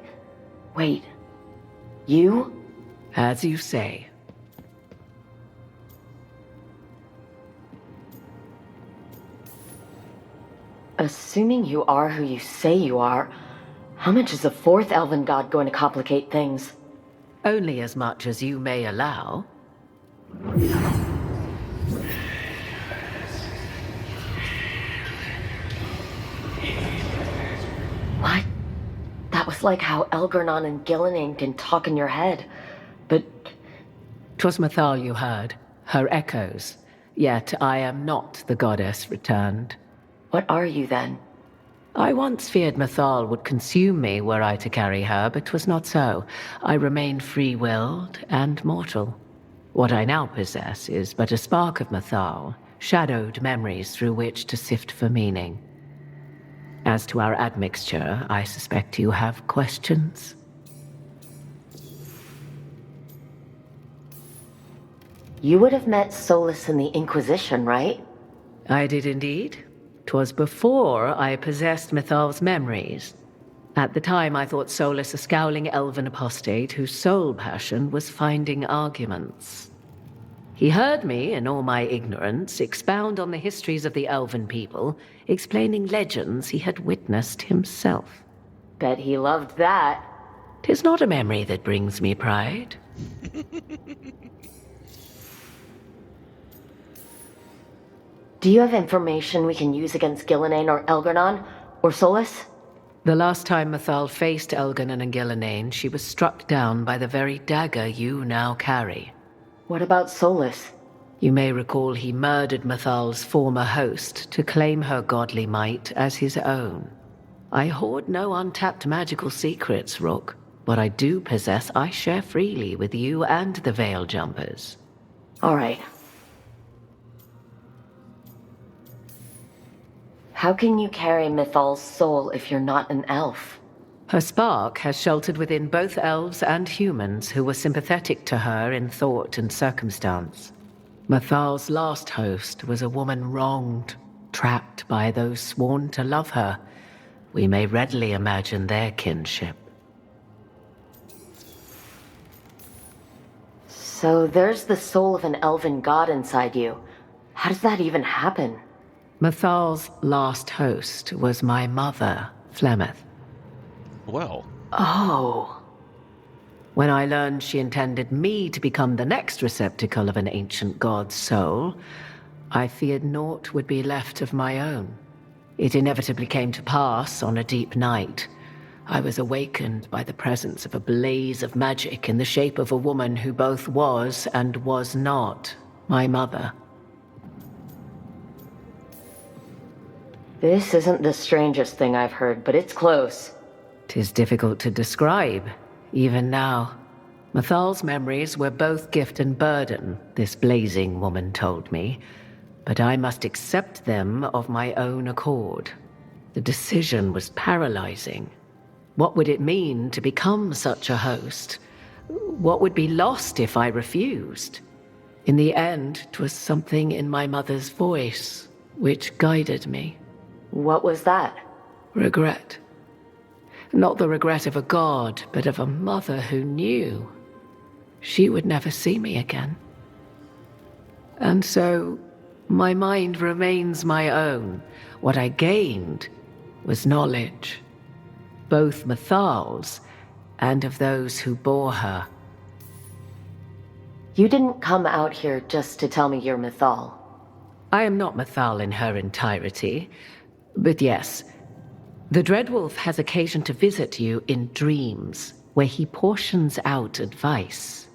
Speaker 3: Wait. You?
Speaker 8: As you say.
Speaker 3: Assuming you are who you say you are, how much is a fourth elven god going to complicate things?
Speaker 8: Only as much as you may allow.
Speaker 3: What? That was like how Elgernon and Gillenane can talk in your head, but...
Speaker 8: 'Twas Mythal you heard, her echoes. Yet I am not the goddess returned.
Speaker 3: What are you then?
Speaker 8: I once feared Mythal would consume me were I to carry her, but 'twas not so. I remain free-willed and mortal. What I now possess is but a spark of Mythal, shadowed memories through which to sift for meaning. As to our admixture, I suspect you have questions.
Speaker 3: You would have met Solus in the Inquisition, right?
Speaker 8: I did indeed. 'Twas before I possessed Mythal's memories. At the time, I thought Solus a scowling elven apostate whose sole passion was finding arguments. He heard me, in all my ignorance, expound on the histories of the elven people, explaining legends he had witnessed himself.
Speaker 3: Bet he loved that.
Speaker 8: 'Tis not a memory that brings me pride.
Speaker 3: Do you have information we can use against Gillenane or Elgernon? Or Solus?
Speaker 8: The last time Mythal faced Elgernon and Gillenane, she was struck down by the very dagger you now carry.
Speaker 3: What about Solus?
Speaker 8: You may recall he murdered Mythal's former host to claim her godly might as his own. I hoard no untapped magical secrets, Rook. What I do possess, I share freely with you and the Veil Jumpers.
Speaker 3: All right. How can you carry Mythal's soul if you're not an elf?
Speaker 8: Her spark has sheltered within both elves and humans who were sympathetic to her in thought and circumstance. Mythal's last host was a woman wronged, trapped by those sworn to love her. We may readily imagine their kinship.
Speaker 3: So there's the soul of an elven god inside you. How does that even happen?
Speaker 8: Mythal's last host was my mother, Flemeth.
Speaker 1: Well.
Speaker 3: Oh.
Speaker 15: When I learned she intended me to become the next receptacle of an ancient god's soul, I feared naught would be left of my own. It inevitably came to pass on a deep night. I was awakened by the presence of a blaze of magic in the shape of a woman who both was and was not my mother.
Speaker 3: This isn't the strangest thing I've heard, but it's close.
Speaker 15: 'Tis difficult to describe, even now. Mathal's memories were both gift and burden, this blazing woman told me, but I must accept them of my own accord. The decision was paralyzing. What would it mean to become such a host? What would be lost if I refused? In the end, 'twas something in my mother's voice which guided me.
Speaker 3: What was that?
Speaker 15: Regret. Not the regret of a god, but of a mother who knew she would never see me again. And so, my mind remains my own. What I gained was knowledge, both Mathal's and of those who bore her.
Speaker 3: You didn't come out here just to tell me you're Mathal.
Speaker 15: I am not Mathal in her entirety, but yes, the Dreadwolf has occasion to visit you in dreams, where he portions out advice.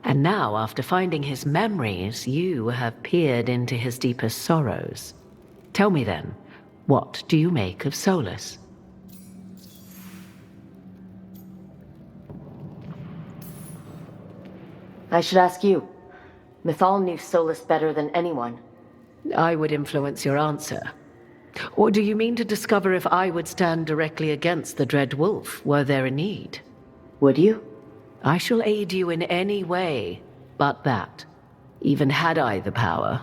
Speaker 15: And now, after finding his memories, you have peered into his deepest sorrows. Tell me then, what do you make of Solus?
Speaker 3: I should ask you. Mathal knew Solus better than anyone.
Speaker 15: I would influence your answer. Or do you mean to discover if I would stand directly against the Dread Wolf, were there a need?
Speaker 3: Would you?
Speaker 15: I shall aid you in any way but that, even had I the power.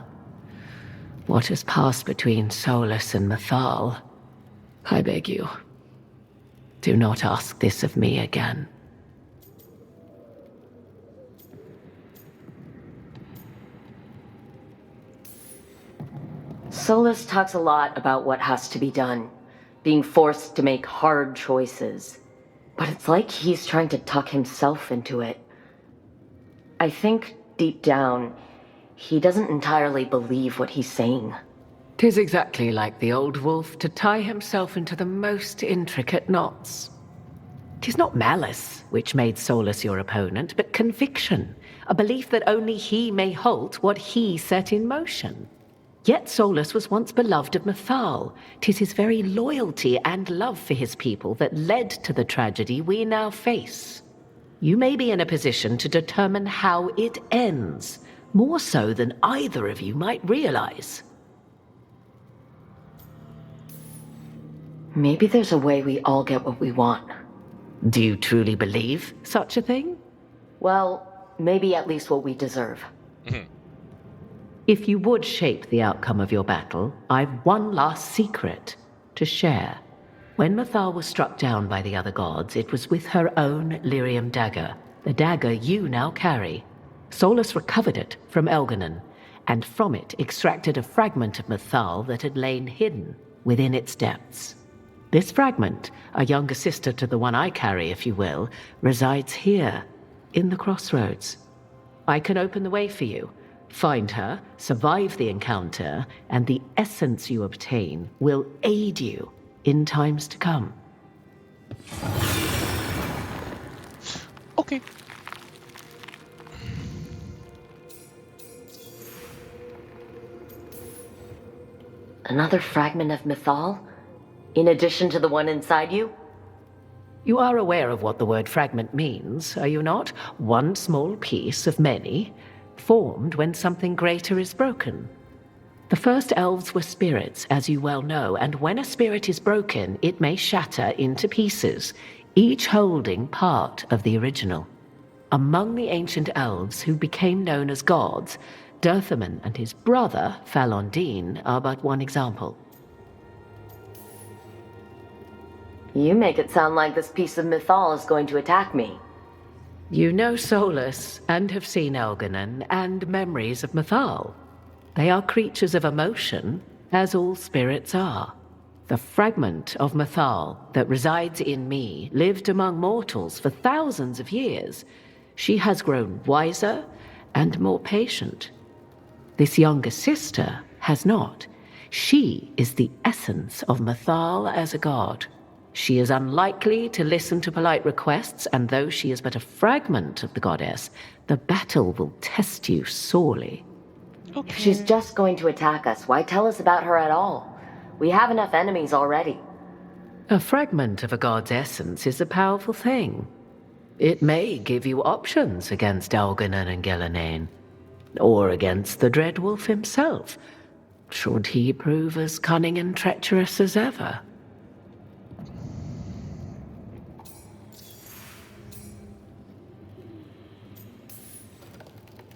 Speaker 15: What has passed between Solus and Mathal, I beg you, do not ask this of me again.
Speaker 3: Solus talks a lot about what has to be done, being forced to make hard choices. But it's like he's trying to tuck himself into it. I think, deep down, he doesn't entirely believe what he's saying.
Speaker 15: 'Tis exactly like the old wolf to tie himself into the most intricate knots. 'Tis not malice which made Solus your opponent, but conviction, a belief that only he may halt what he set in motion. Yet Solus was once beloved of Mathal. 'Tis his very loyalty and love for his people that led to the tragedy we now face. You may be in a position to determine how it ends, more so than either of you might realize.
Speaker 3: Maybe there's a way we all get what we want.
Speaker 15: Do you truly believe such a thing?
Speaker 3: Well, maybe at least what we deserve.
Speaker 15: If you would shape the outcome of your battle, I've one last secret to share. When Mathal was struck down by the other gods, it was with her own lyrium dagger, the dagger you now carry. Solus recovered it from Elganon, and from it extracted a fragment of Mathal that had lain hidden within its depths. This fragment, a younger sister to the one I carry, if you will, resides here, in the crossroads. I can open the way for you. Find her, survive the encounter, and the essence you obtain will aid you in times to come.
Speaker 1: Okay.
Speaker 3: Another fragment of Mathal? In addition to the one inside you?
Speaker 15: You are aware of what the word fragment means, are you not? One small piece of many, formed when something greater is broken. The first elves were spirits, as you well know, and when a spirit is broken, it may shatter into pieces, each holding part of the original. Among the ancient elves who became known as gods, Dirthaman and his brother, Falondine, are but one example.
Speaker 3: You make it sound like this piece of Mathal is going to attack me.
Speaker 15: You know Solus, and have seen Elganon, and memories of Mathal. They are creatures of emotion, as all spirits are. The fragment of Mythal that resides in me lived among mortals for thousands of years. She has grown wiser and more patient. This younger sister has not. She is the essence of Mythal as a god. She is unlikely to listen to polite requests, and though she is but a fragment of the goddess, the battle will test you sorely.
Speaker 3: If she's just going to attack us, why tell us about her at all? We have enough enemies already.
Speaker 15: A fragment of a god's essence is a powerful thing. It may give you options against Algernon and Ghilanane, or against the Dread Wolf himself, should he prove as cunning and treacherous as ever.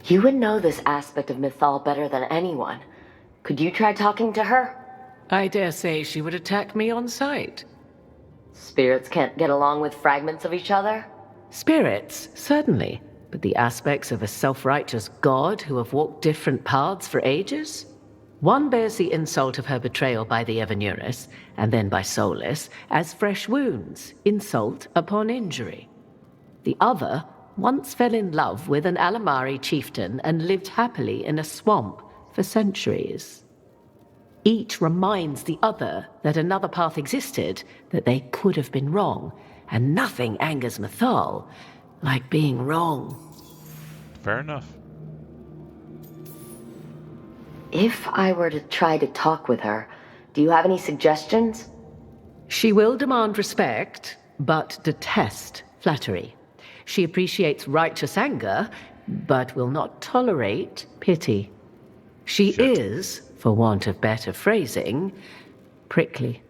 Speaker 3: You would know this aspect of Mythal better than anyone. Could you try talking to her?
Speaker 15: I dare say she would attack me on sight.
Speaker 3: Spirits can't get along with fragments of each other?
Speaker 15: Spirits, certainly. But the aspects of a self-righteous god who have walked different paths for ages? One bears the insult of her betrayal by the Evanuris, and then by Solus, as fresh wounds, insult upon injury. The other once fell in love with an Alamari chieftain and lived happily in a swamp for centuries. Each reminds the other that another path existed, that they could have been wrong, and nothing angers Mythal like being wrong.
Speaker 1: Fair enough.
Speaker 3: If I were to try to talk with her, do you have any suggestions?
Speaker 15: She will demand respect, but detest flattery. She appreciates righteous anger, but will not tolerate pity. She is, for want of better phrasing, prickly.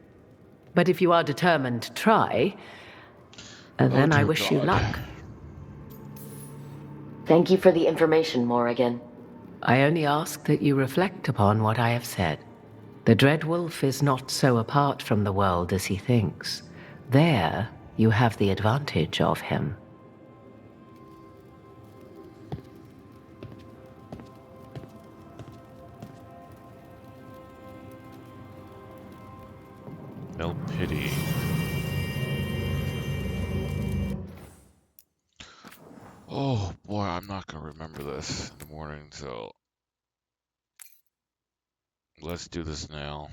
Speaker 15: But if you are determined to try, then I wish you luck.
Speaker 3: Thank you for the information, Morrigan.
Speaker 15: I only ask that you reflect upon what I have said. The Dread Wolf is not so apart from the world as he thinks. There, you have the advantage of him.
Speaker 1: No pity. Oh boy, I'm not gonna remember this in the morning, so let's do this now.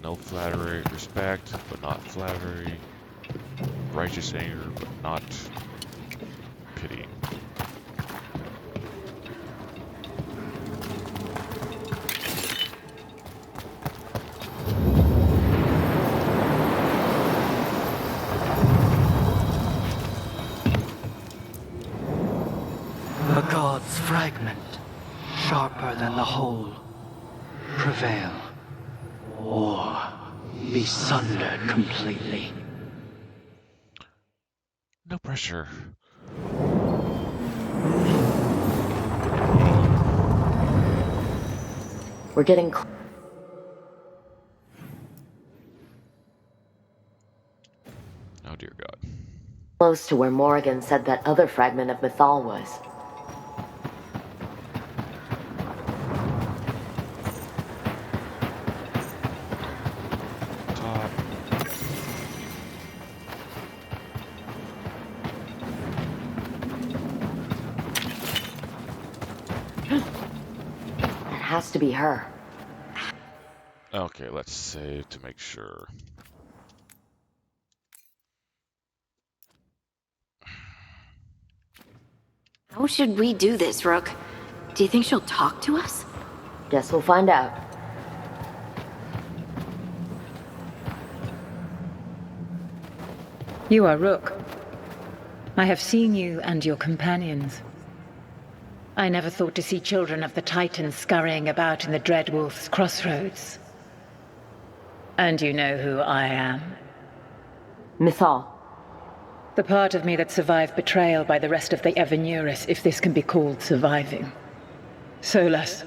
Speaker 1: No flattery, respect, but not flattery. Righteous anger, but not pity.
Speaker 12: A god's fragment, sharper than the whole, prevail, or be sundered completely.
Speaker 1: No pressure.
Speaker 3: We're getting
Speaker 1: Oh dear God.
Speaker 3: close to where Morrigan said that other fragment of Mythal was.
Speaker 1: Top.
Speaker 3: It has to be her.
Speaker 1: Okay, let's save to make sure.
Speaker 9: How should we do this, Rook? Do you think she'll talk to us?
Speaker 3: Guess we'll find out.
Speaker 8: You are Rook. I have seen you and your companions. I never thought to see children of the Titans scurrying about in the Dread Wolf's crossroads. And you know who I am.
Speaker 3: Mythal.
Speaker 8: The part of me that survived betrayal by the rest of the Evanuris, if this can be called surviving. Solus.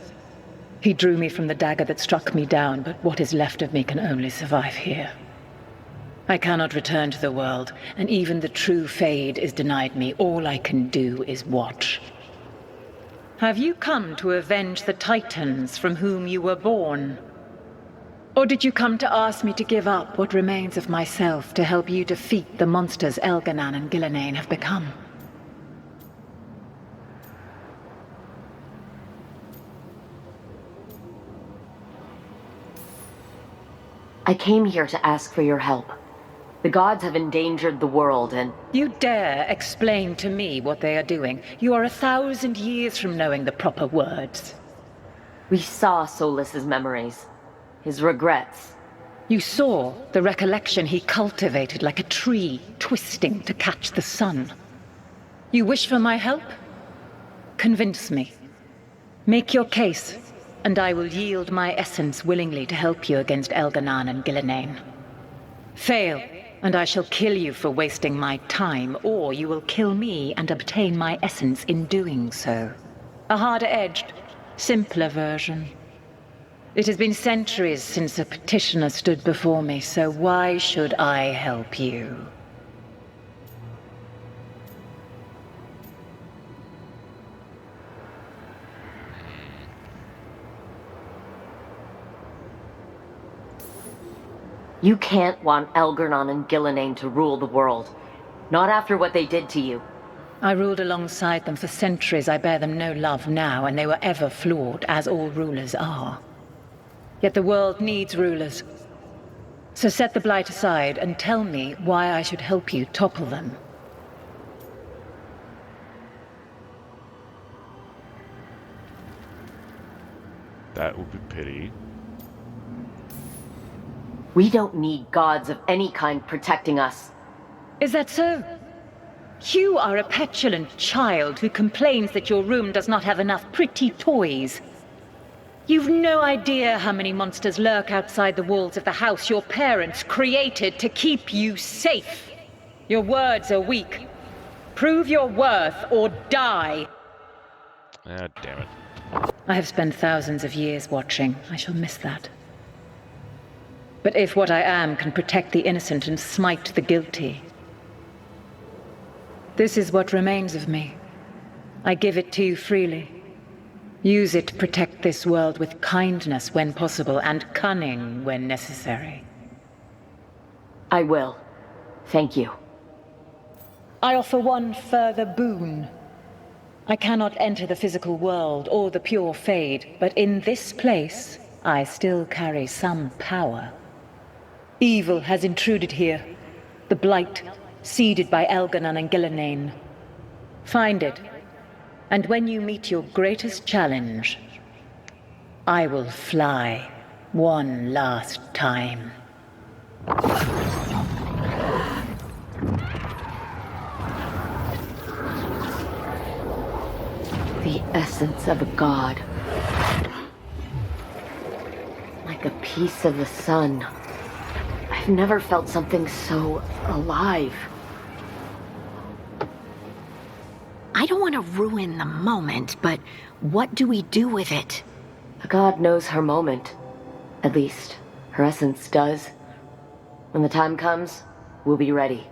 Speaker 8: He drew me from the dagger that struck me down, but what is left of me can only survive here. I cannot return to the world, and even the true Fade is denied me. All I can do is watch. Have you come to avenge the Titans from whom you were born? Or did you come to ask me to give up what remains of myself to help you defeat the monsters Elganan and Gillenane have become?
Speaker 3: I came here to ask for your help. The gods have endangered the world and...
Speaker 8: You dare explain to me what they are doing? You are 1,000 years from knowing the proper words.
Speaker 3: We saw Solus's memories. His regrets.
Speaker 8: You saw the recollection he cultivated like a tree twisting to catch the sun. You wish for my help? Convince me. Make your case, and I will yield my essence willingly to help you against Elganan and Gillenane. Fail, and I shall kill you for wasting my time, or you will kill me and obtain my essence in doing so. A harder-edged, simpler version. It has been centuries since a petitioner stood before me, so why should I help you?
Speaker 3: You can't want Elgarnon and Gillenane to rule the world. Not after what they did to you.
Speaker 8: I ruled alongside them for centuries. I bear them no love now, and they were ever flawed, as all rulers are. Yet the world needs rulers. So set the Blight aside and tell me why I should help you topple them.
Speaker 1: That would be pity.
Speaker 3: We don't need gods of any kind protecting us.
Speaker 8: Is that so? You are a petulant child who complains that your room does not have enough pretty toys. You've no idea how many monsters lurk outside the walls of the house your parents created to keep you safe. Your words are weak. Prove your worth or die.
Speaker 1: Ah, damn it.
Speaker 8: I have spent thousands of years watching. I shall miss that. But if what I am can protect the innocent and smite the guilty, this is what remains of me. I give it to you freely. Use it to protect this world with kindness when possible and cunning when necessary.
Speaker 3: I will. Thank you.
Speaker 8: I offer one further boon. I cannot enter the physical world or the pure Fade, but in this place, I still carry some power. Evil has intruded here. The Blight, seeded by Elganan and Gillenane. Find it, and when you meet your greatest challenge, I will fly one last time.
Speaker 3: The essence of a god. Like a piece of the sun. I've never felt something so alive.
Speaker 9: I don't want to ruin the moment, but what do we do with it?
Speaker 3: A god knows her moment. At least, her essence does. When the time comes, we'll be ready.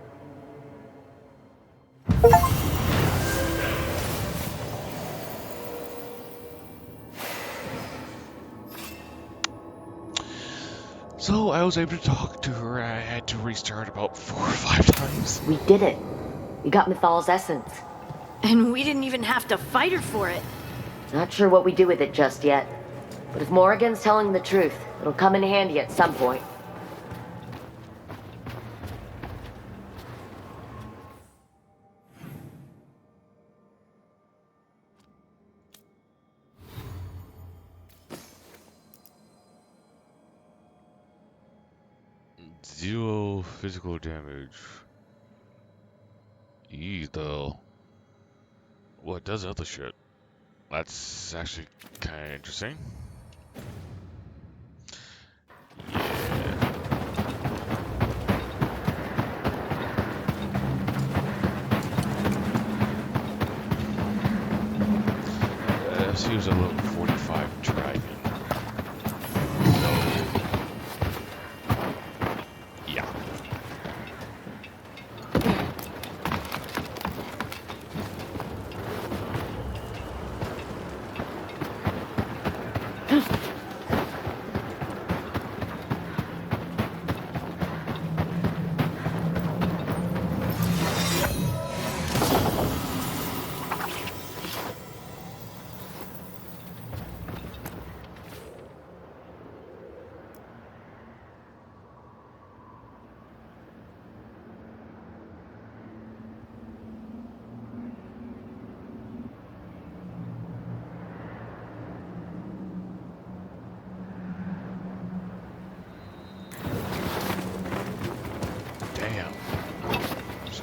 Speaker 1: So I was able to talk to her. I had to restart about 4 or 5 times.
Speaker 3: We did it. We got Mythal's essence.
Speaker 9: And we didn't even have to fight her for it.
Speaker 3: Not sure what we do with it just yet. But if Morrigan's telling the truth, it'll come in handy at some point.
Speaker 1: Zero physical damage. Though. What does other shit? That's actually kind of interesting. She was a level 45 dragon. So, yeah.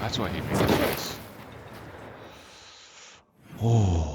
Speaker 1: That's why he made the choice. Oh.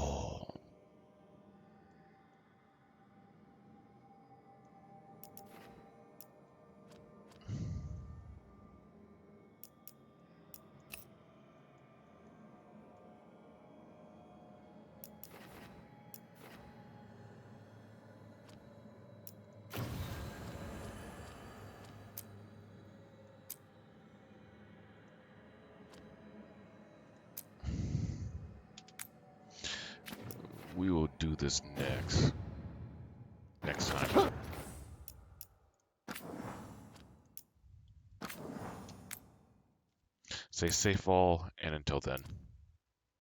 Speaker 1: We will do this next time. Stay safe all, and until then.